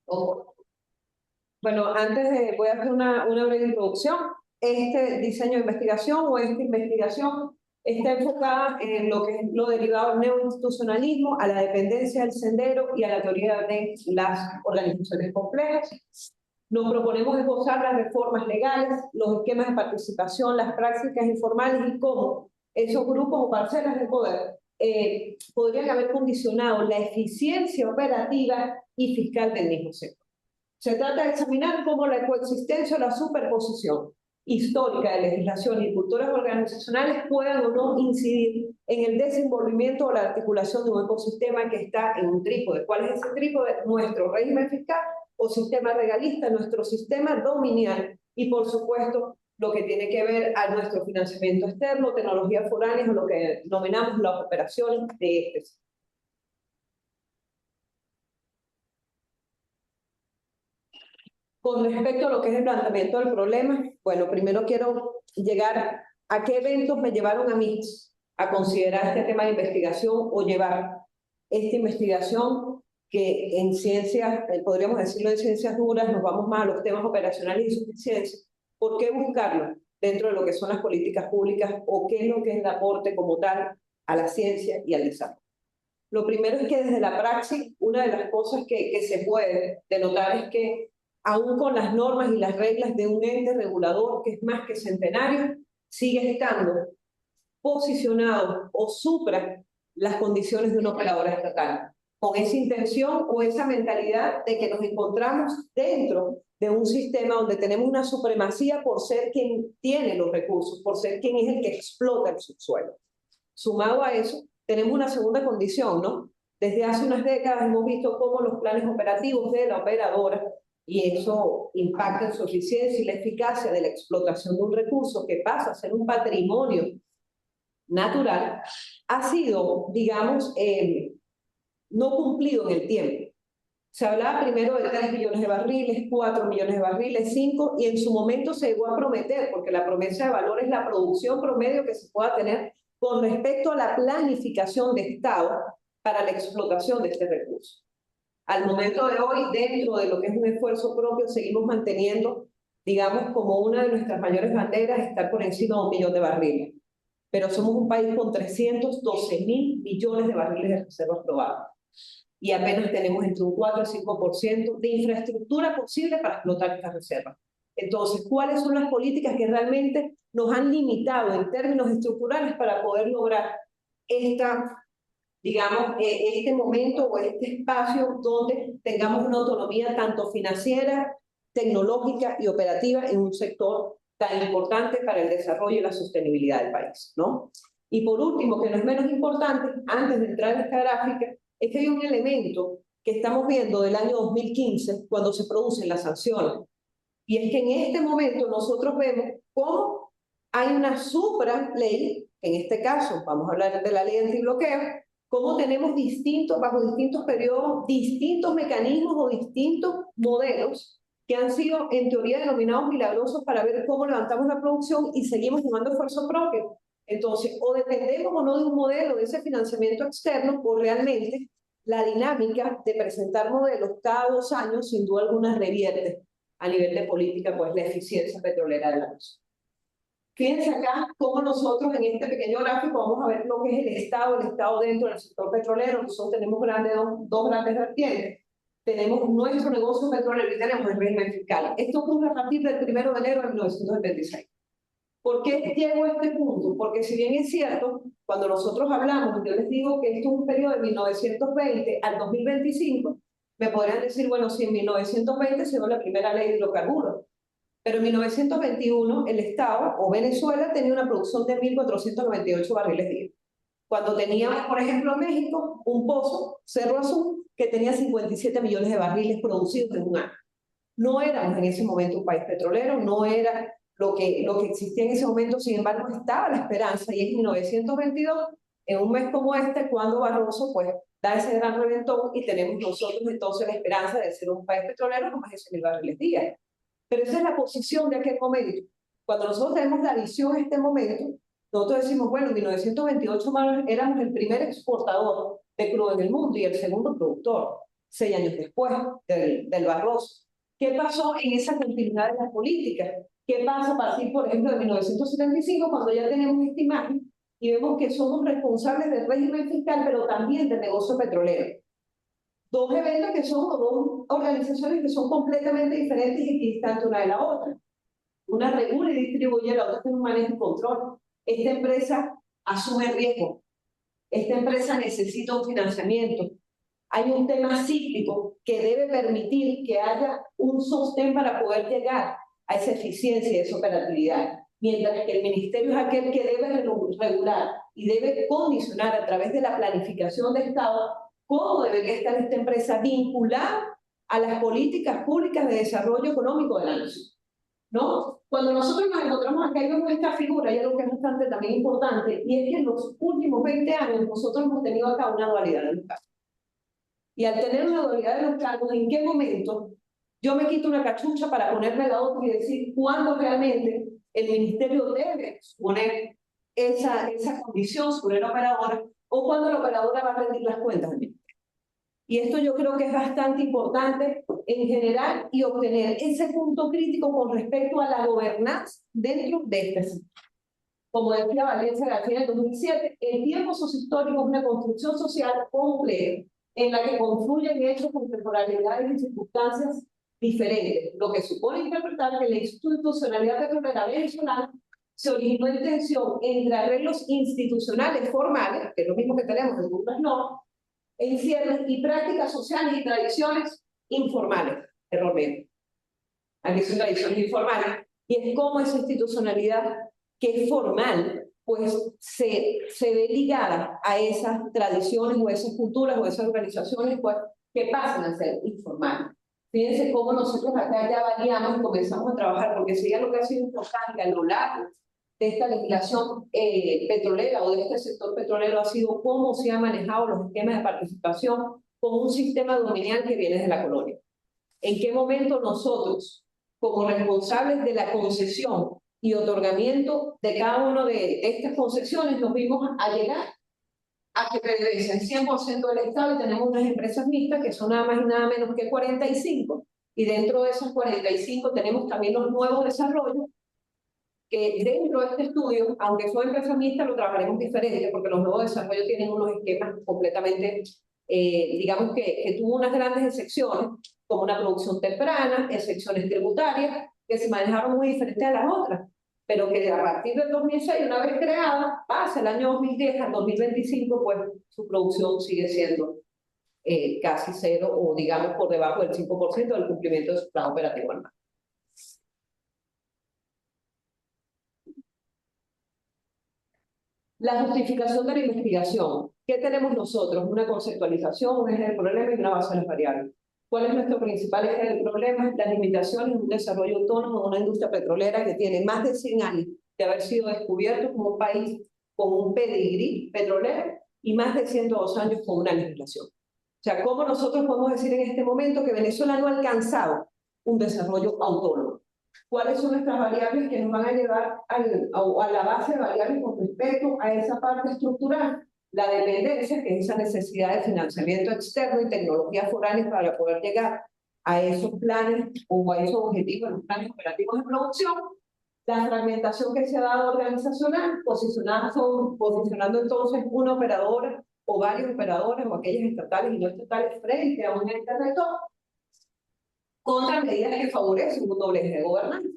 O- Bueno, voy a hacer una breve introducción. Este diseño de investigación o esta investigación está enfocada en lo que es lo derivado del neoinstitucionalismo, a la dependencia del sendero y a la teoría de las organizaciones complejas. Nos proponemos esbozar las reformas legales, los esquemas de participación, las prácticas informales y cómo esos grupos o parcelas de poder podrían haber condicionado la eficiencia operativa y fiscal del mismo sector. Se trata de examinar cómo la coexistencia o la superposición histórica de legislación y culturas organizacionales puedan o no incidir en el desenvolvimiento o la articulación de un ecosistema que está en un trípode. ¿Cuál es ese trípode? Nuestro régimen fiscal o sistema regalista, nuestro sistema dominial y, por supuesto, lo que tiene que ver a nuestro financiamiento externo, tecnologías foráneas o lo que denominamos las operaciones de este. Con respecto a lo que es el planteamiento del problema, bueno, primero quiero llegar a qué eventos me llevaron a mí a considerar este tema de investigación o llevar esta investigación que en ciencias, podríamos decirlo en ciencias duras, nos vamos más a los temas operacionales y suficiencia. ¿Por qué buscarlo dentro de lo que son las políticas públicas o qué es lo que es el aporte como tal a la ciencia y al desarrollo? Lo primero es que desde la praxis, una de las cosas que se puede denotar es que aún con las normas y las reglas de un ente regulador que es más que centenario, sigue estando posicionado o supra las condiciones de una operadora estatal, con esa intención o esa mentalidad de que nos encontramos dentro de un sistema donde tenemos una supremacía por ser quien tiene los recursos, por ser quien es el que explota el subsuelo. Sumado a eso, tenemos una segunda condición, ¿no? Desde hace unas décadas hemos visto cómo los planes operativos de la operadora, y eso impacta en su eficiencia y la eficacia de la explotación de un recurso que pasa a ser un patrimonio natural, ha sido, digamos, no cumplido en el tiempo. Se hablaba primero de 3 millones de barriles, 4 millones de barriles, 5, y en su momento se llegó a prometer, porque la promesa de valor es la producción promedio que se pueda tener con respecto a la planificación de Estado para la explotación de este recurso. Al momento de hoy, dentro de lo que es un esfuerzo propio, seguimos manteniendo, digamos, como una de nuestras mayores banderas, estar por encima de 1 millón de barriles. Pero somos un país con 312.000 millones de barriles de reservas probadas. Y apenas tenemos entre un 4 y 5% de infraestructura posible para explotar estas reservas. Entonces, ¿cuáles son las políticas que realmente nos han limitado en términos estructurales para poder lograr este momento o este espacio donde tengamos una autonomía tanto financiera, tecnológica y operativa en un sector tan importante para el desarrollo y la sostenibilidad del país, ¿no? Y por último, que no es menos importante, antes de entrar en esta gráfica, es que hay un elemento que estamos viendo del año 2015 cuando se producen las sanciones. Y es que en este momento nosotros vemos cómo hay una supra-ley, en este caso vamos a hablar de la ley antibloqueo, cómo tenemos bajo distintos periodos, distintos mecanismos o distintos modelos que han sido en teoría denominados milagrosos para ver cómo levantamos la producción y seguimos sumando esfuerzo propio. Entonces, o dependemos o no de un modelo de ese financiamiento externo, o realmente la dinámica de presentar modelos cada 2 años, sin duda alguna, revierte a nivel de política, pues la eficiencia petrolera de la nación. Fíjense acá cómo nosotros en este pequeño gráfico vamos a ver lo que es el Estado dentro del sector petrolero. Nosotros tenemos dos grandes vertientes. Tenemos nuestro negocio petrolero y tenemos el régimen fiscal. Esto ocurre a partir del 1 de enero de 1976. ¿Por qué llego a este punto? Porque si bien es cierto, cuando nosotros hablamos, yo les digo que esto es un periodo de 1920 al 2025, me podrían decir, bueno, si en 1920 se dio la primera ley de hidrocarburos, pero en 1921 el Estado o Venezuela tenía una producción de 1.498 barriles día. Cuando teníamos, por ejemplo, en México, un pozo, Cerro Azul, que tenía 57 millones de barriles producidos en un año. No éramos en ese momento un país petrolero, no era lo que existía en ese momento, sin embargo, estaba la esperanza, y es 1922, en un mes como este, cuando Barroso pues da ese gran reventón y tenemos nosotros entonces la esperanza de ser un país petrolero con más de 100.000 barriles día. Pero esa es la posición de aquel momento. Cuando nosotros tenemos la visión en este momento, nosotros decimos, bueno, en 1928 éramos el primer exportador de crudo en el mundo y el segundo productor. 6 años después del Barroso. ¿Qué pasó en esa continuidad de las políticas? ¿Qué pasa a partir, por ejemplo, de 1975, cuando ya tenemos esta imagen y vemos que somos responsables del régimen fiscal, pero también del negocio petrolero? Dos eventos que son, o dos organizaciones que son completamente diferentes y distantes una de la otra. Una regula y distribuye, la otra tiene un manejo y control. Esta empresa asume riesgo. Esta empresa necesita un financiamiento. Hay un tema cíclico que debe permitir que haya un sostén para poder llegar a esa eficiencia y esa operatividad. Mientras que el ministerio es aquel que debe regular y debe condicionar a través de la planificación de Estado cómo debería estar esta empresa vinculada a las políticas públicas de desarrollo económico de la nación, ¿no? Cuando nosotros nos encontramos acá y vemos esta figura, hay algo que es bastante también importante, y es que en los últimos 20 años nosotros hemos tenido acá una dualidad de los cargos. Y al tener una dualidad de los cargos, ¿en qué momento yo me quito una cachucha para ponerme la otra y decir cuándo realmente el ministerio debe poner esa condición sobre la operadora, o cuándo la operadora va a rendir las cuentas del ministerio? Y esto yo creo que es bastante importante en general y obtener ese punto crítico con respecto a la gobernanza dentro de este sector. Como decía Valencia García en el 2007, el tiempo sociohistórico es una construcción social compleja en la que confluyen hechos con temporalidades y circunstancias diferentes, lo que supone interpretar que la institucionalidad petrolera venezolana se originó en tensión entre arreglos institucionales formales, que es lo mismo que tenemos en muchas normas, en cierres y prácticas sociales y tradiciones informales. Error medio. Aquí son tradiciones informales. Y es como esa institucionalidad que es formal, pues se ve ligada a esas tradiciones o esas culturas o esas organizaciones, pues, que pasan a ser informales. Fíjense cómo nosotros acá ya variamos y comenzamos a trabajar, porque si ya lo que ha sido importante a lo largo de esta legislación petrolera o de este sector petrolero ha sido cómo se han manejado los esquemas de participación con un sistema dominial que viene de la colonia. ¿En qué momento nosotros, como responsables de la concesión y otorgamiento de cada una de estas concesiones, nos vimos a llegar a que pertenece el 100% del Estado y tenemos unas empresas mixtas que son nada más y nada menos que 45, y dentro de esas 45 tenemos también los nuevos desarrollos, que dentro de este estudio, aunque son empresas mixtas, lo trabajaremos diferente, porque los nuevos desarrollos tienen unos esquemas completamente, digamos que tuvo unas grandes excepciones, como una producción temprana, excepciones tributarias, que se manejaron muy diferentes a las otras, pero que a partir del 2006, una vez creada, pasa el año 2010 al 2025, pues su producción sigue siendo casi cero, o digamos por debajo del 5% del cumplimiento de su plan operativo anual. La justificación de la investigación. ¿Qué tenemos nosotros? Una conceptualización, un eje del problema y una base de las variables. ¿Cuál es nuestro principal eje del problema? Las limitaciones de un desarrollo autónomo de una industria petrolera que tiene más de 100 años de haber sido descubierto como un país con un pedigrí petrolero y más de 102 años con una legislación. O sea, ¿cómo nosotros podemos decir en este momento que Venezuela no ha alcanzado un desarrollo autónomo? ¿Cuáles son nuestras variables que nos van a llevar a la base de variables con respecto a esa parte estructural? La dependencia, que es esa necesidad de financiamiento externo y tecnologías foráneas para poder llegar a esos planes o a esos objetivos, los planes operativos de producción. La fragmentación que se ha dado organizacional, posicionando entonces una operadora o varios operadores o aquellas estatales y no estatales frente a un ente rector, contra medidas que favorecen un doble eje de gobernanza.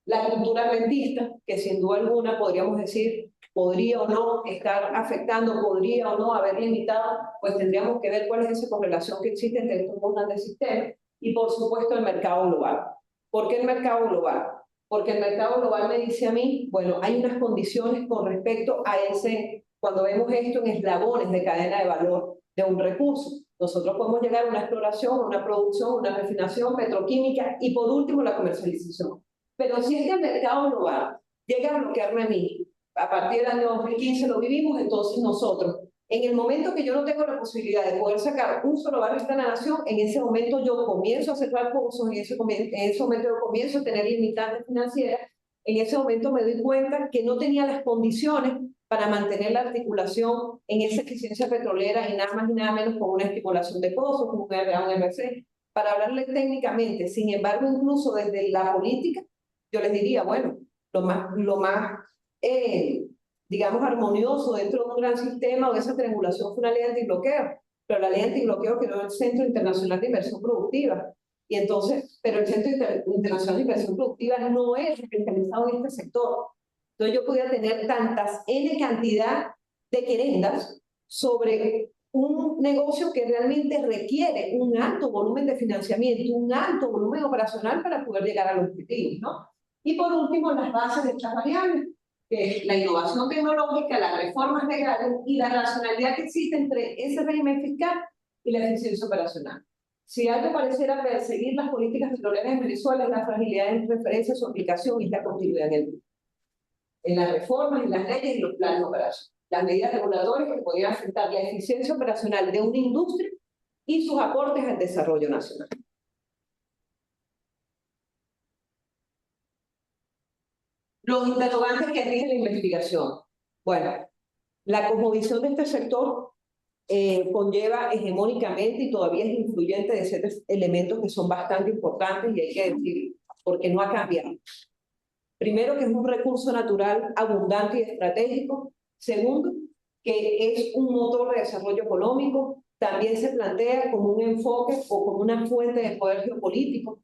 La cultura rentista, que sin duda alguna podríamos decir podría o no estar afectando, podría o no haber limitado, pues tendríamos que ver cuál es esa correlación que existe entre estos dos grandes sistemas. Y por supuesto el mercado global. ¿Por qué el mercado global? Porque el mercado global me dice a mí, bueno, hay unas condiciones con respecto a ese, cuando vemos esto en eslabones de cadena de valor de un recurso. Nosotros podemos llegar a una exploración, una producción, una refinación petroquímica y por último la comercialización. Pero si es que el mercado global llega a bloquearme a mí, a partir del año 2015 lo vivimos, entonces nosotros, en el momento que yo no tengo la posibilidad de poder sacar un solo barril de la nación, en ese momento yo comienzo a cerrar pozos, en ese momento yo comienzo a tener limitantes financieras, en ese momento me doy cuenta que no tenía las condiciones para mantener la articulación en esa eficiencia petrolera y nada más y nada menos con una estimulación de costos, con un RC, para hablarle técnicamente. Sin embargo, incluso desde la política, yo les diría, bueno, lo más digamos, armonioso dentro de un gran sistema o de esa triangulación fue una ley antibloqueo, pero la ley antibloqueo quedó el Centro Internacional de Inversión Productiva. Y entonces, pero el Centro Internacional de Inversión Productiva no es especializado en este sector. Entonces yo podía tener tantas N cantidad de querendas sobre un negocio que realmente requiere un alto volumen de financiamiento, un alto volumen operacional para poder llegar al objetivo, ¿no? Y por último, las bases de estas variables, que es la innovación tecnológica, las reformas legales y la racionalidad que existe entre ese régimen fiscal y la eficiencia operacional. Si algo pareciera perseguir las políticas petroleras en Venezuela, es la fragilidad en referencia a su aplicación y la continuidad en las reformas, en las leyes y los planes operacionales. Las medidas regulatorias que podrían afectar la eficiencia operacional de una industria y sus aportes al desarrollo nacional. Los interrogantes que rigen la investigación. Bueno, la cosmovisión de este sector conlleva hegemónicamente y todavía es influyente de ciertos elementos que son bastante importantes y hay que decir, porque no ha cambiado. Primero, que es un recurso natural abundante y estratégico. Segundo, que es un motor de desarrollo económico. También se plantea como un enfoque o como una fuente de poder geopolítico.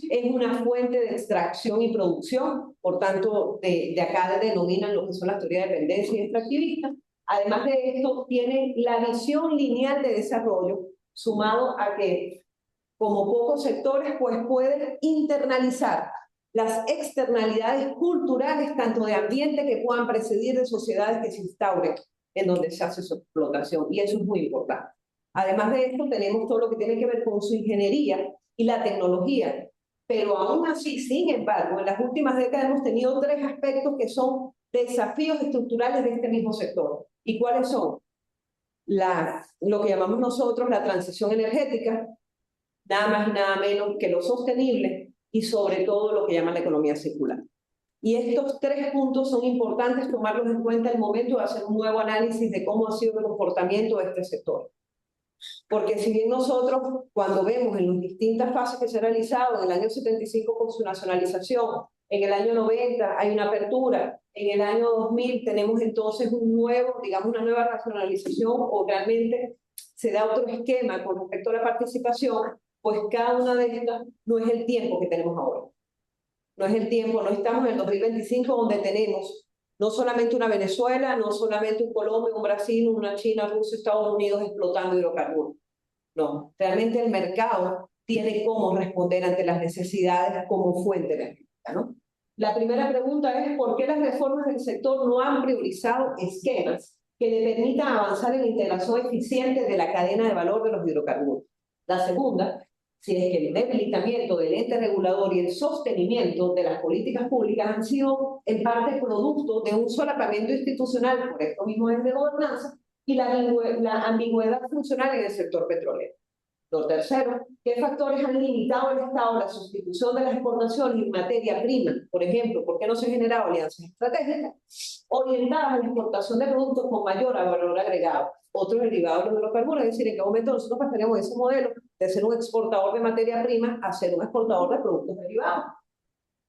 Es una fuente de extracción y producción, por tanto, de acá denominan lo que son las teorías de dependencia y extractivista. Además de esto, tiene la visión lineal de desarrollo, sumado a que, como pocos sectores, pues pueden internalizar las externalidades culturales, tanto de ambiente que puedan precedir de sociedades que se instauren en donde se hace su explotación, y eso es muy importante. Además de esto, tenemos todo lo que tiene que ver con su ingeniería y la tecnología, pero aún así, sin embargo, en las últimas décadas hemos tenido tres aspectos que son desafíos estructurales de este mismo sector. ¿Y cuáles son? Lo que llamamos nosotros la transición energética, nada más y nada menos que lo sostenible, y sobre todo lo que llaman la economía circular. Y estos tres puntos son importantes tomarlos en cuenta al momento de hacer un nuevo análisis de cómo ha sido el comportamiento de este sector. Porque si bien nosotros, cuando vemos en las distintas fases que se han realizado, en el año 75 con su nacionalización, en el año 90 hay una apertura, en el año 2000 tenemos entonces un nuevo, digamos una nueva racionalización, o realmente se da otro esquema con respecto a la participación, pues cada una de estas no es el tiempo que tenemos ahora. No es el tiempo, no estamos en el 2025 donde tenemos no solamente una Venezuela, no solamente un Colombia, un Brasil, una China, Rusia, Estados Unidos explotando hidrocarburos. No, realmente el mercado tiene cómo responder ante las necesidades como fuente energética, ¿no? La primera pregunta es ¿por qué las reformas del sector no han priorizado esquemas que le permitan avanzar en la integración eficiente de la cadena de valor de los hidrocarburos? La segunda, si es que el debilitamiento del ente regulador y el sostenimiento de las políticas públicas han sido en parte producto de un solapamiento institucional por estos mismos entes de gobernanza y la ambigüedad funcional en el sector petrolero. Lo tercero, ¿qué factores han limitado el Estado la sustitución de las exportaciones en materia prima? Por ejemplo, ¿por qué no se han generado alianzas estratégicas orientadas a la exportación de productos con mayor valor agregado, otros derivados de los hidrocarburos? Es decir, ¿en qué momento nosotros pasaríamos ese modelo de ser un exportador de materia prima a ser un exportador de productos derivados?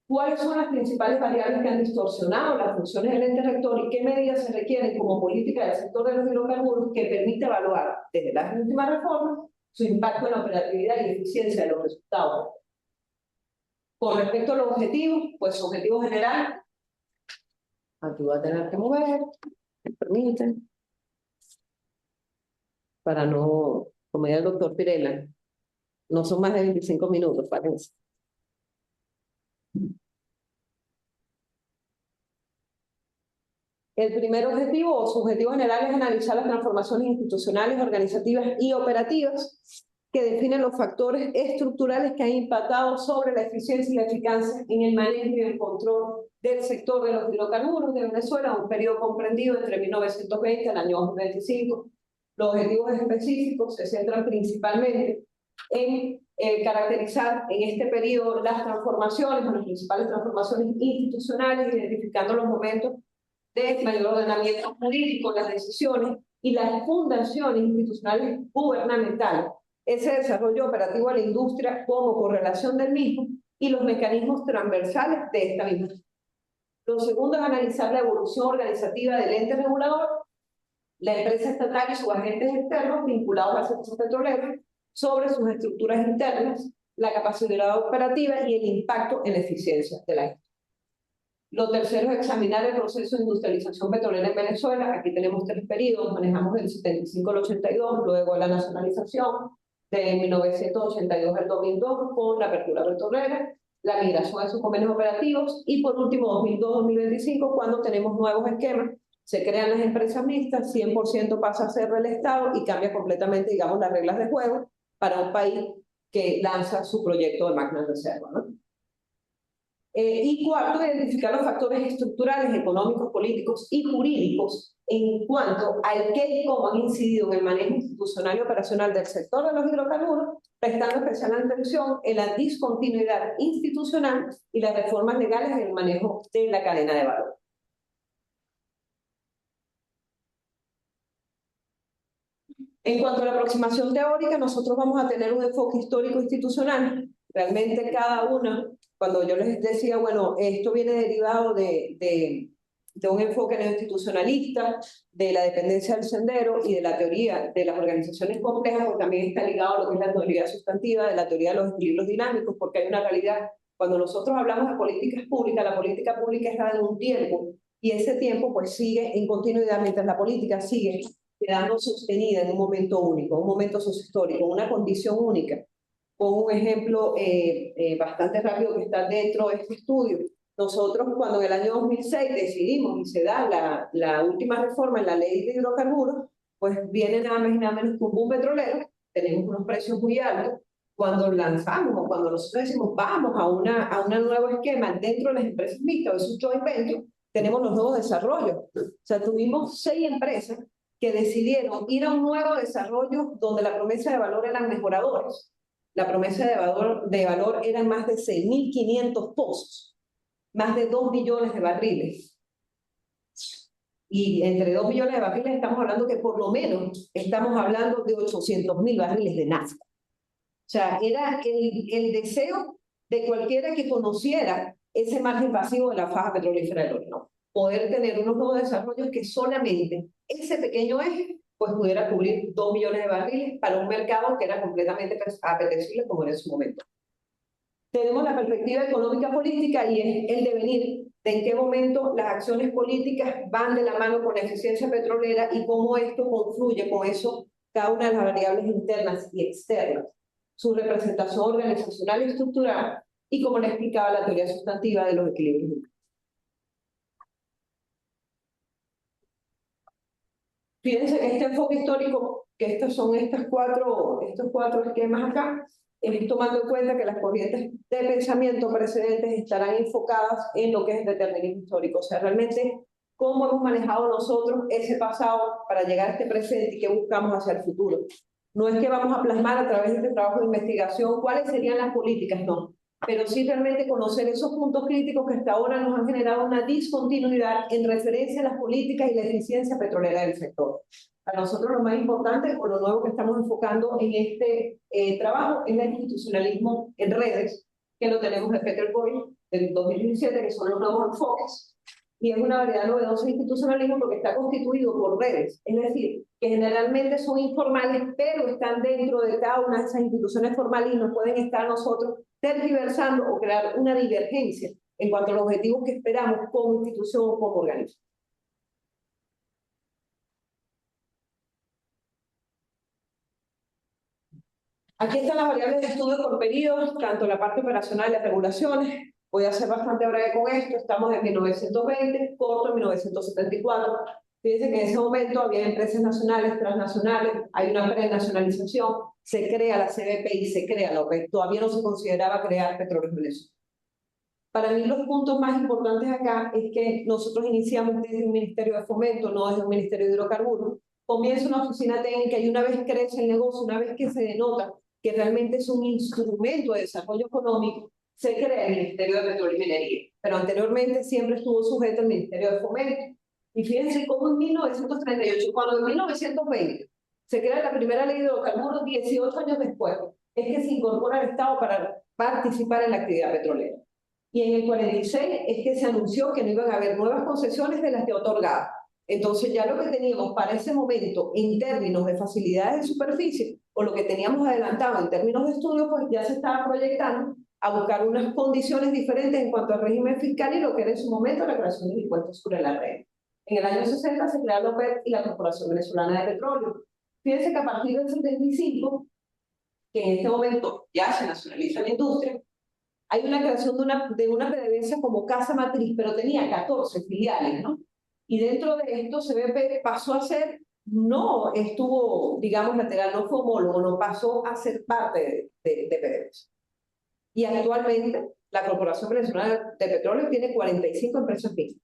¿Cuáles son las principales variables que han distorsionado las funciones del ente rector y qué medidas se requieren como política del sector de los hidrocarburos que permite evaluar desde las últimas reformas su impacto en la operatividad y eficiencia de los resultados? Con respecto a los objetivos, pues su objetivo general, aquí voy a tener que mover, me permiten, para no, como dice el doctor Pirela, no son más de 25 minutos, parece. El primer objetivo o su objetivo general es analizar las transformaciones institucionales, organizativas y operativas que definen los factores estructurales que han impactado sobre la eficiencia y la eficacia en el manejo y el control del sector de los hidrocarburos de Venezuela, un periodo comprendido entre 1920 al año 2025. Los objetivos específicos se centran principalmente en caracterizar en este periodo las transformaciones o las principales transformaciones institucionales, identificando los momentos de mayor ordenamiento jurídico, las decisiones y las fundaciones institucionales gubernamentales, ese desarrollo operativo de la industria como correlación del mismo y los mecanismos transversales de esta misma. Lo segundo es analizar la evolución organizativa del ente regulador, la empresa estatal y sus agentes externos vinculados al sector petrolero sobre sus estructuras internas, la capacidad operativa y el impacto en la eficiencia de la industria. Lo tercero es examinar el proceso de industrialización petrolera en Venezuela. Aquí tenemos 3 periodos, manejamos del 75 al 82, luego la nacionalización, de 1982 al 2002 con la apertura petrolera, la migración de sus convenios operativos y por último 2002-2025 cuando tenemos nuevos esquemas, se crean las empresas mixtas, 100% pasa a ser del Estado y cambia completamente, digamos, las reglas de juego para un país que lanza su proyecto de máquinas de reserva, ¿no? Y cuarto, identificar los factores estructurales, económicos, políticos y jurídicos en cuanto al qué y cómo han incidido en el manejo institucional y operacional del sector de los hidrocarburos, prestando especial atención en la discontinuidad institucional y las reformas legales en el manejo de la cadena de valor. En cuanto a la aproximación teórica, nosotros vamos a tener un enfoque histórico institucional. Realmente cada una, cuando yo les decía, bueno, esto viene derivado de un enfoque neoinstitucionalista, de la dependencia del sendero y de la teoría de las organizaciones complejas, porque también está ligado a lo que es la teoría sustantiva, de la teoría de los equilibrios dinámicos, porque hay una realidad. Cuando nosotros hablamos de políticas públicas, la política pública está en un tiempo, y ese tiempo pues sigue en continuidad mientras la política sigue quedando sostenida en un momento único, un momento sociohistórico, una condición única. Con un ejemplo bastante rápido que está dentro de este estudio. Nosotros cuando en el año 2006 decidimos y se da la última reforma en la ley de hidrocarburos, pues viene nada más y nada menos que un boom petrolero, tenemos unos precios muy altos. Cuando lanzamos o cuando nosotros decimos vamos a un nuevo esquema dentro de las empresas mixtas, o es un joint venture, tenemos los nuevos desarrollos. O sea, tuvimos 6 empresas que decidieron ir a un nuevo desarrollo donde la promesa de valor eran mejoradores. La promesa de valor eran más de 6.500 pozos, más de 2 billones de barriles. Y entre 2 billones de barriles estamos hablando que por lo menos estamos hablando de 800.000 barriles de nafta. O sea, era el deseo de cualquiera que conociera ese margen pasivo de la faja petrolífera del Orinoco. Poder tener unos nuevos desarrollos que solamente ese pequeño eje pues pudiera cubrir 2 millones de barriles para un mercado que era completamente apetecible como era en su momento. Tenemos la perspectiva económica política y es el devenir de en qué momento las acciones políticas van de la mano con la eficiencia petrolera y cómo esto confluye con eso cada una de las variables internas y externas, su representación organizacional y estructural y como le explicaba la teoría sustantiva de los equilibrios. Fíjense que este enfoque histórico, que estos son estos cuatro esquemas acá, tomando en cuenta que las corrientes de pensamiento precedentes estarán enfocadas en lo que es el determinismo histórico. O sea, realmente cómo hemos manejado nosotros ese pasado para llegar a este presente y qué buscamos hacia el futuro. No es que vamos a plasmar a través de este trabajo de investigación cuáles serían las políticas, no. Pero sí realmente conocer esos puntos críticos que hasta ahora nos han generado una discontinuidad en referencia a las políticas y la eficiencia petrolera del sector. Para nosotros lo más importante o lo nuevo que estamos enfocando en este trabajo es el institucionalismo en redes, que lo tenemos de Peter Boyle del 2017, que son los nuevos enfoques. Y es una variedad novedosa de institucionalismo porque está constituido por redes, es decir, que generalmente son informales, pero están dentro de cada una de esas instituciones formales y nos pueden estar nosotros tergiversando o crear una divergencia en cuanto a los objetivos que esperamos como institución o como organismo. Aquí están las variables de estudio por periodos, tanto la parte operacional y las regulaciones. Voy a ser bastante breve con esto. Estamos en 1920, corto en 1974. Fíjense que en ese momento había empresas nacionales, transnacionales, hay una prenacionalización, se crea la CBP y se crea la OPEC. Todavía no se consideraba crear Petróleos Venezolanos. Para mí los puntos más importantes acá es que nosotros iniciamos desde un Ministerio de Fomento, no desde un Ministerio de Hidrocarburos. Comienza una oficina técnica y una vez crece el negocio, una vez que se denota que realmente es un instrumento de desarrollo económico, se crea el Ministerio de Petróleo y Minería. Pero anteriormente siempre estuvo sujeto al Ministerio de Fomento. Y fíjense cómo en 1938, cuando en 1920 se crea la primera ley de hidrocarburos, 18 años después, es que se incorpora el Estado para participar en la actividad petrolera. Y en el 46 es que se anunció que no iban a haber nuevas concesiones de las que otorgaban. Entonces ya lo que teníamos para ese momento en términos de facilidades de superficie o lo que teníamos adelantado en términos de estudio, pues ya se estaba proyectando a buscar unas condiciones diferentes en cuanto al régimen fiscal y lo que era en su momento la creación del impuesto sobre la renta. En el año 60 se crea la OPEP y la Corporación Venezolana de Petróleo. Fíjense que a partir del 75, que en este momento ya se nacionaliza la industria, hay una creación de una PDVSA como casa matriz, pero tenía 14 filiales, ¿no? Y dentro de esto CBP pasó a ser, no estuvo, digamos, lateral, no fue homólogo, no pasó a ser parte de PDVSA. Y actualmente la Corporación Venezolana de Petróleo tiene 45 empresas mixtas.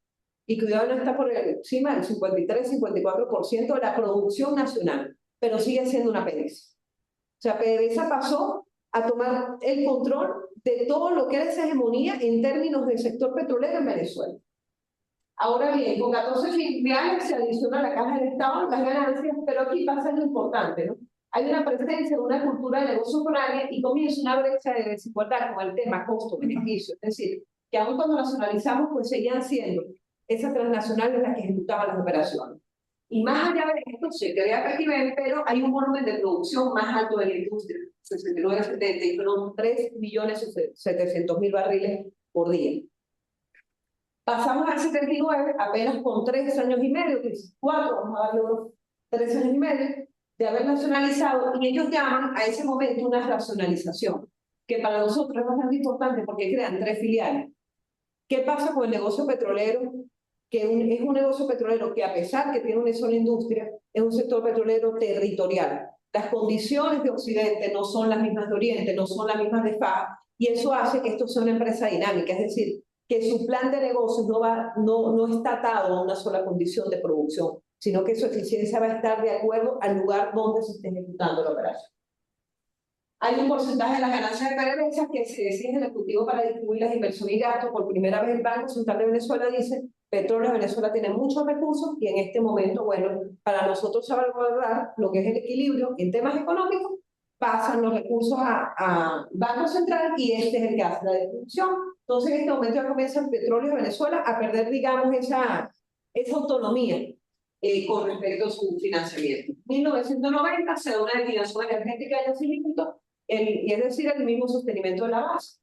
Y cuidado, no está por encima del 53-54% de la producción nacional, pero sigue siendo una PDVSA. O sea, PDVSA pasó a tomar el control de todo lo que era esa hegemonía en términos del sector petrolero en Venezuela. Ahora bien, con 14 filiales se adiciona a la caja del Estado las ganancias, pero aquí pasa lo importante, ¿no? Hay una presencia de una cultura de negocio forárea y comienza una brecha de desigualdad con el tema costo-beneficio. Es decir, que aún cuando nacionalizamos, pues seguían siendo esas transnacionales las que ejecutaban las operaciones. Y más allá de esto, se crea PETIBEN, pero hay un volumen de producción más alto de la industria, 69-70, y fueron 3.700.000 barriles por día. Pasamos al 79, apenas con 3 años y medio, 4, vamos a darle unos 3 años y medio, de haber nacionalizado, y ellos llaman a ese momento una racionalización, que para nosotros es bastante importante porque crean 3 filiales. ¿Qué pasa con el negocio petrolero? Que es un negocio petrolero que, a pesar que tiene una sola industria, es un sector petrolero territorial. Las condiciones de Occidente no son las mismas de Oriente, no son las mismas de FAA, y eso hace que esto sea una empresa dinámica, es decir, que su plan de negocios no está atado a una sola condición de producción, sino que su eficiencia va a estar de acuerdo al lugar donde se esté ejecutando la operación. Hay un porcentaje de las ganancias de PDVSA que se decide en el Ejecutivo para distribuir las inversiones y gastos. Por primera vez el Banco Central de Venezuela dice: Petróleo de Venezuela tiene muchos recursos y en este momento, bueno, para nosotros salvaguardar lo que es el equilibrio en temas económicos, pasan los recursos a Banco Central y este es el que hace la distribución. Entonces en este momento ya comienza el Petróleo de Venezuela a perder, digamos, esa autonomía con respecto a su financiamiento. En 1990 se da una liquidación energética de yacimientos, y es decir, el mismo sostenimiento de la base.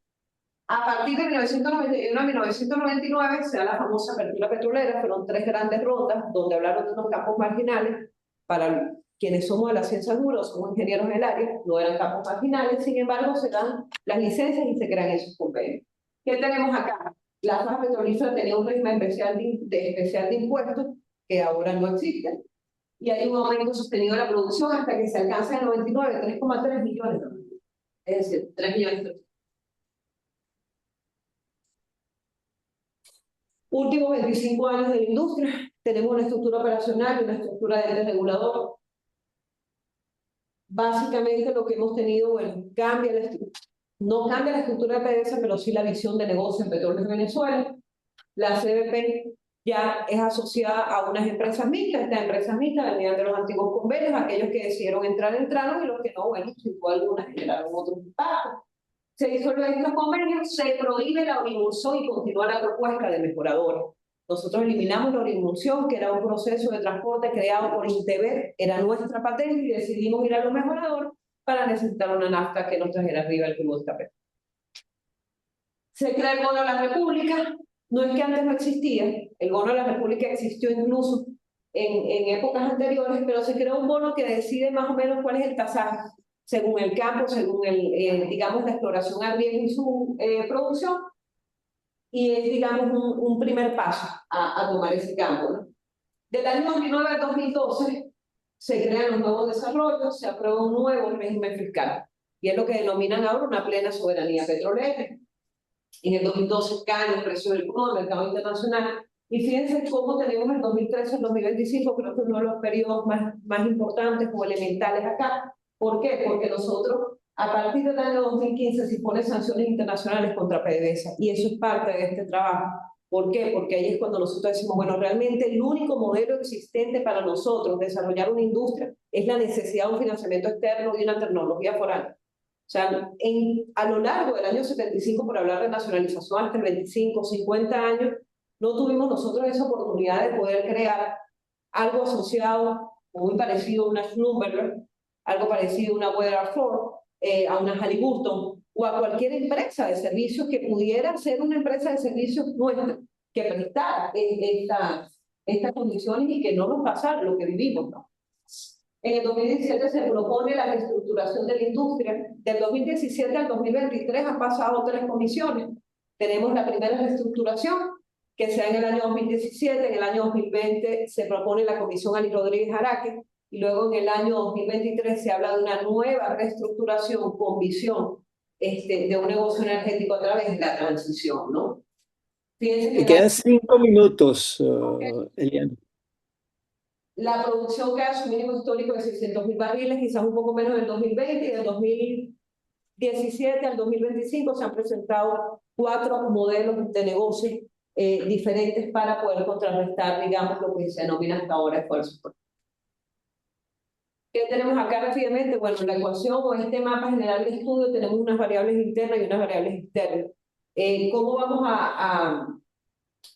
A partir de 1991 a 1999 se da la famosa apertura petrolera, fueron 3 grandes rondas donde hablaron de unos campos marginales. Para quienes somos de la ciencia dura, somos ingenieros en el área, no eran campos marginales, sin embargo se dan las licencias y se crean esos convenios. ¿Qué tenemos acá? La faja petrolífera tenía un régimen especial de impuestos que ahora no existe, y hay un aumento sostenido de la producción hasta que se alcanza en el 99, 3,3 millones. Es decir, 3 millones. Últimos 25 años de la industria, tenemos una estructura operacional y una estructura de ente regulador. Básicamente lo que hemos tenido, bueno, no cambia la estructura de PDVSA, pero sí la visión de negocio en Petróleos de Venezuela. La CBP ya es asociada a unas empresas mixtas. Estas empresas mixtas venían de los antiguos convenios, aquellos que decidieron entrar, entraron, y los que no, bueno, sin duda alguna generaron otros impactos. Se disuelven estos convenios, se prohíbe la orimulsión y continúa la propuesta de mejoradores. Nosotros eliminamos la orimulsión, que era un proceso de transporte creado por Intever, era nuestra patente, y decidimos ir a los mejoradores para necesitar una nafta que nos trajera arriba el crudo de café. Se crea el bono de la República. No es que antes no existía, el bono de la República existió incluso en épocas anteriores, pero se creó un bono que decide más o menos cuál es el tasaje, según el campo, según digamos, la exploración al riesgo y su producción, y es, digamos, un primer paso a tomar ese campo, ¿no? Del año 2009 al 2012 se crean los nuevos desarrollos, se aprueba un nuevo régimen fiscal, y es lo que denominan ahora una plena soberanía petrolera. En el 2012 caen los precios del crudo, del mercado internacional, y fíjense cómo tenemos el 2013 al 2025, creo que es uno de los periodos más importantes o elementales acá. ¿Por qué? Porque nosotros, a partir del año 2015, se ponen sanciones internacionales contra PDVSA, y eso es parte de este trabajo, ¿Por qué? Porque ahí es cuando nosotros decimos, bueno, realmente el único modelo existente para nosotros desarrollar una industria es la necesidad de un financiamiento externo y una tecnología foral. O sea, a lo largo del año 75, por hablar de nacionalización, hasta el 25, 50 años, no tuvimos nosotros esa oportunidad de poder crear algo asociado, muy parecido a una Schlumberger, algo parecido a una Weatherford, a una Halliburton, o a cualquier empresa de servicios que pudiera ser una empresa de servicios nuestra, que prestara estas condiciones y que no nos pasara lo que vivimos, ¿no? En el 2017 se propone la reestructuración de la industria. Del 2017 al 2023 han pasado 3 comisiones. Tenemos la primera reestructuración, que sea en el año 2017, en el año 2020 se propone la comisión Ali Rodríguez Araque, y luego en el año 2023 se habla de una nueva reestructuración con visión de un negocio energético a través de la transición, ¿no? Fíjense Me que quedan 5 minutos, Eliana. la producción que ha su mínimo histórico de 600.000 barriles, quizás un poco menos del 2020, y del 2017 al 2025 se han presentado 4 modelos de negocio diferentes para poder contrarrestar, digamos, lo que se denomina hasta ahora esfuerzos. ¿Qué tenemos acá rápidamente? Bueno, en la ecuación o este mapa general de estudio tenemos unas variables internas y unas variables externas. ¿Cómo vamos a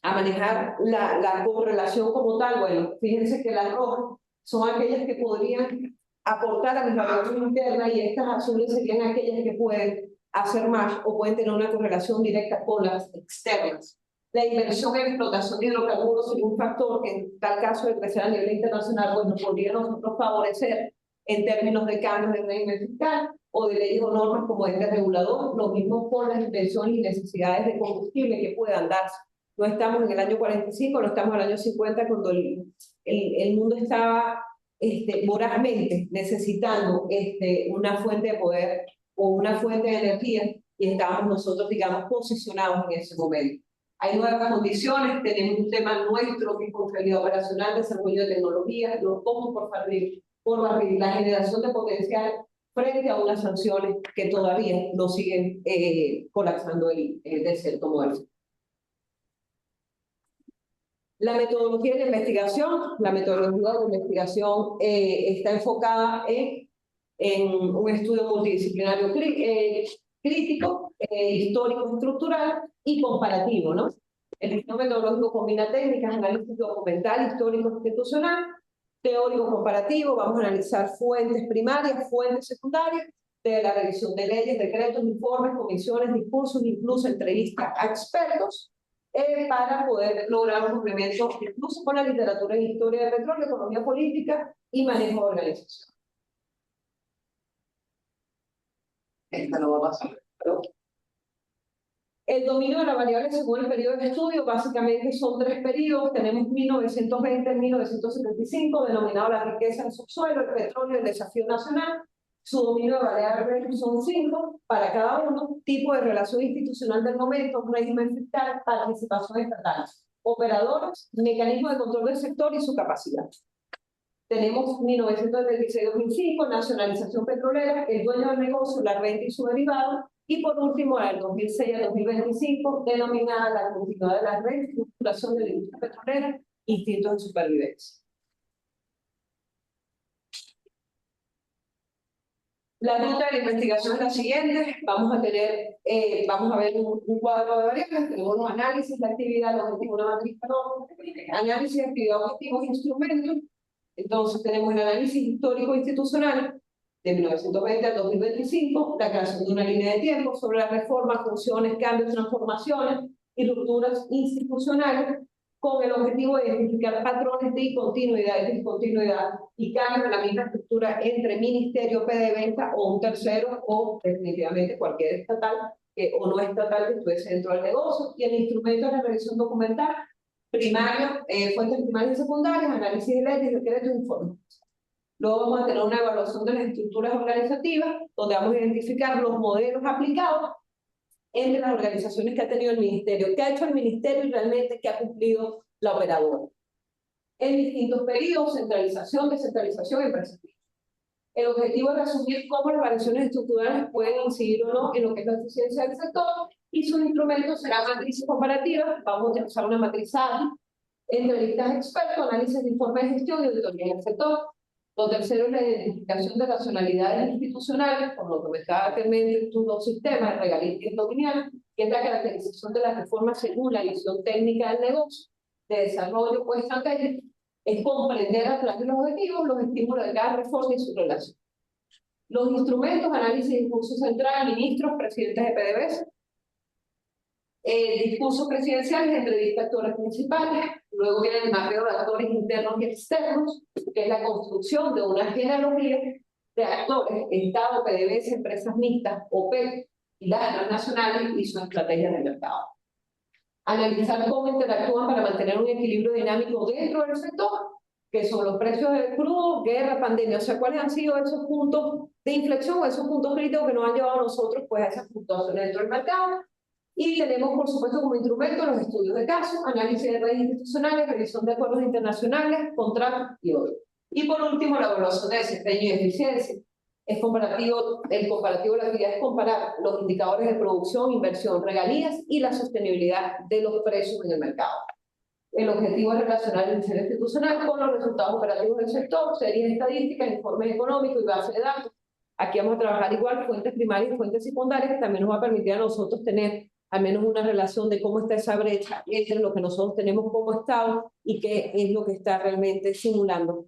manejar la correlación como tal? Bueno, fíjense que las rojas son aquellas que podrían aportar a mis variables internas y estas azules serían aquellas que pueden hacer más o pueden tener una correlación directa con las externas. La inversión en explotación de hidrocarburos es un factor que en tal caso de crecer a nivel internacional pues nos podría nosotros favorecer en términos de cambios de régimen fiscal o de leyes o normas como este regulador, lo mismo con las inversiones y necesidades de combustible que puedan darse. No estamos en el año 45, no estamos en el año 50 cuando el mundo estaba vorazmente necesitando una fuente de poder o una fuente de energía y estábamos nosotros, digamos, posicionados en ese momento. Hay nuevas condiciones, tenemos un tema nuestro que es confiabilidad operacional, desarrollo de tecnologías, los costos por barril, la generación de potencial frente a unas sanciones que todavía no siguen colapsando el desierto muerto. La metodología de la metodología de investigación está enfocada en un estudio multidisciplinario crítico, histórico, estructural y comparativo, ¿no? El estudio metodológico combina técnicas, análisis documental, histórico, institucional, teórico comparativo, vamos a analizar fuentes primarias, fuentes secundarias, de la revisión de leyes, decretos, informes, comisiones, discursos, incluso entrevistas a expertos, para poder lograr un complemento incluso con la literatura de historia de petróleo, economía política y manejo de organización. Esta no va a pasar, pero... El dominio de la variable según el periodo de estudio, básicamente son 3 periodos. Tenemos 1920 al 1975, denominado la riqueza del subsuelo, el petróleo, el desafío nacional. Su dominio de variable son 5 para cada uno. Tipo de relación institucional del momento, régimen fiscal, participación estatal, operadores, mecanismo de control del sector y su capacidad. Tenemos 1926-2005, nacionalización petrolera, el dueño del negocio, la renta y su derivado. Y por último, del 2006 al 2025, denominada la continuidad de la reestructuración de la industria petrolera, instintos de supervivencia. La ruta de la investigación es la siguiente. Vamos a ver un cuadro de variables, tenemos los análisis de actividad, los objetivos, una matriz, análisis de actividad, objetivos e instrumentos. Entonces tenemos el análisis histórico institucional de 1920 al 2025, la creación de una línea de tiempo sobre las reformas, funciones, cambios, transformaciones y rupturas institucionales, con el objetivo de identificar patrones de continuidad y discontinuidad y cambios en la misma estructura entre ministerio, PDVSA o un tercero o definitivamente cualquier estatal o no estatal que estuviese dentro del negocio. Y el instrumento de la revisión documental primario, fuentes primarias y secundarias, análisis de leyes, decretos e informes. Luego vamos a tener una evaluación de las estructuras organizativas, donde vamos a identificar los modelos aplicados entre las organizaciones que ha tenido el ministerio, qué ha hecho el ministerio y realmente qué ha cumplido la operadora. En distintos periodos, centralización, descentralización, empresarial. El objetivo es resumir cómo las variaciones estructurales pueden incidir o no en lo que es la eficiencia del sector y sus instrumentos serán matrices comparativas. Vamos a utilizar una matriz ADI, entrevistas de expertos, análisis de informes de gestión y auditoría en el sector. Lo tercero es la identificación de racionalidades institucionales, por lo que me está atendiendo estos dos sistemas, el regalista y el dominial, que es la caracterización de las reformas según la visión técnica del negocio, de desarrollo o estrategia, es comprender a través de los objetivos los estímulos de cada reforma y su relación. Los instrumentos, análisis de discurso central, ministros, presidentes de PDVSA, discursos presidenciales, entrevistas a actores principales, luego viene el mapeo de actores internos y externos, que es la construcción de una genealogía de actores, Estado, PDVSA, empresas mixtas, OPEC y las transnacionales y sus estrategias de mercado. Analizar cómo interactúan para mantener un equilibrio dinámico dentro del sector, que son los precios del crudo, guerra, pandemia, o sea, cuáles han sido esos puntos de inflexión o esos puntos críticos que nos han llevado a nosotros pues, a esas fluctuaciones dentro del mercado. Y tenemos, por supuesto, como instrumento los estudios de casos, análisis de redes institucionales, revisión de acuerdos internacionales, contratos y otros. Y por último, la evaluación de desempeño y eficiencia. Es comparativo, el comparativo de la actividad es comparar los indicadores de producción, inversión, regalías y la sostenibilidad de los precios en el mercado. El objetivo es relacionar el diseño institucional con los resultados operativos del sector, series estadísticas, informes económicos y bases de datos. Aquí vamos a trabajar igual fuentes primarias y fuentes secundarias, que también nos va a permitir a nosotros tener al menos una relación de cómo está esa brecha entre lo que nosotros tenemos como Estado y qué es lo que está realmente simulando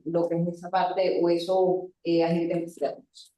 lo que es esa parte o esos agentes externos.